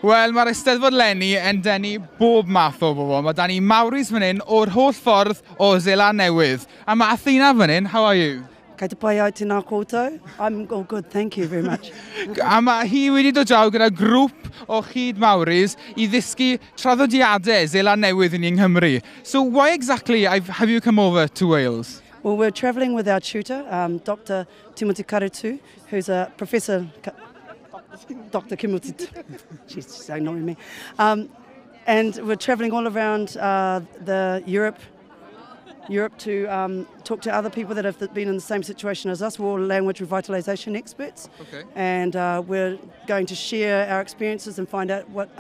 Wel, mae'r Eisteddfod leni yn denu bob math o bobl. Mae da ni Māoris fan hyn o'r holl ffordd o Seland Newydd. A mae Athena fan hyn, how are you? Kei te pai au tēnā koutou. I'm all good, thank you very much. A mae hi wedi dod draw gyda grŵp o chyd Māoris I ddysgu traddodiadau Seland Newydd yn Nghymru. So why exactly have you come over to Wales? Well, we're travelling with our tutor, Dr. Timothy Karetu, who's a professor. Dr. Timothy, she's so annoying me. And we're travelling all around the Europe to talk to other people that have been in the same situation as us. We're all language revitalisation experts. Okay. And we're going to share our experiences and find out what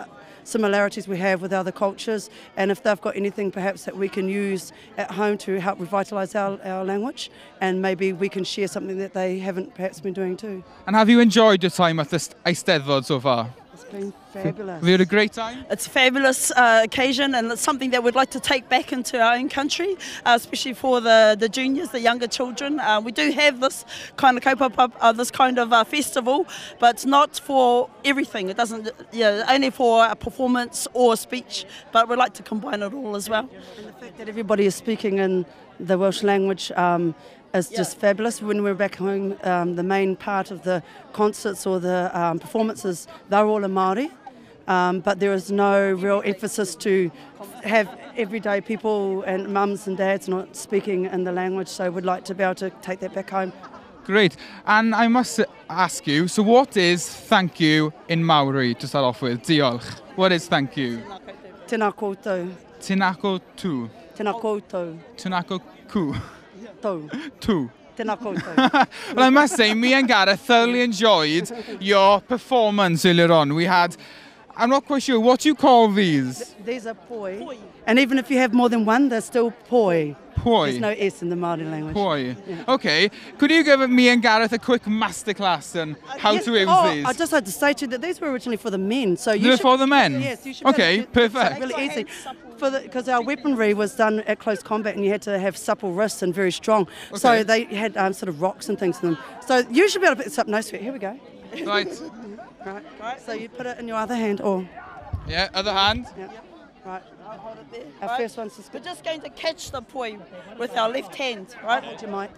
similarities we have with other cultures, and if they've got anything perhaps that we can use at home to help revitalise our language, and maybe we can share something that they haven't perhaps been doing too. And have you enjoyed your time at the Eisteddfod so far? It's been fabulous. Have you had a great time? It's a fabulous occasion, and it's something that we'd like to take back into our own country, especially for the juniors, the younger children. We do have this kind of this kind of festival, but it's not for everything. It doesn't, only for a performance or speech, but we'd like to combine it all as well. And the fact that everybody is speaking in the Welsh language is just fabulous. When we're back home, the main part of the concerts or the performances, they're all in Māori, but there is no real emphasis to have everyday people and mums and dads not speaking in the language, so we'd like to be able to take that back home. Great. And I must ask you, so what is thank you in Maori to start off with? Diolch. What is thank you? Tēnā koutou. Tinako tu. Tēnā koutou. Tinako ku. Tau. Tu. Tēnā koutou. Well, I must say, me and Gareth thoroughly enjoyed your performance earlier on. We had, I'm not quite sure, what do you call these? These are poi. Poi. And even if you have more than one, they're still poi. Poi. There's no S in the Māori language. Poi. Yeah. Okay. Could you give me and Gareth a quick masterclass on how yes. to use these? I just had to say to you that these were originally for the men. So They're for the men? Yes, you should. Okay, perfect. Really easy. Because our weaponry was done at close combat and you had to have supple wrists and very strong. Okay. So they had sort of rocks and things in them. So you should be able to pick this up. No sweat. Here we go. Right. Right. So you put it in your other hand or... Yeah, other hand. Yeah. Right. I'll hold it there. Our right? first one's just We're good. just going to catch the poi with our left hand, right? Hold your mic.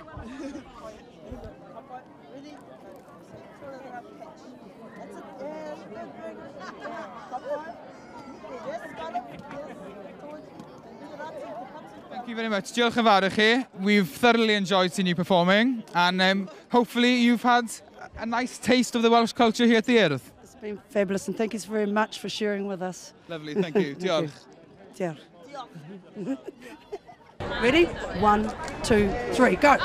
Thank you very much. Diolch yn fawr I chi. We've thoroughly enjoyed seeing you performing, and hopefully you've had a nice taste of the Welsh culture here at the Earth. It's been fabulous and thank you very much for sharing with us. Lovely, thank you. Diolch. Diolch. Ready? 1, 2, 3, go!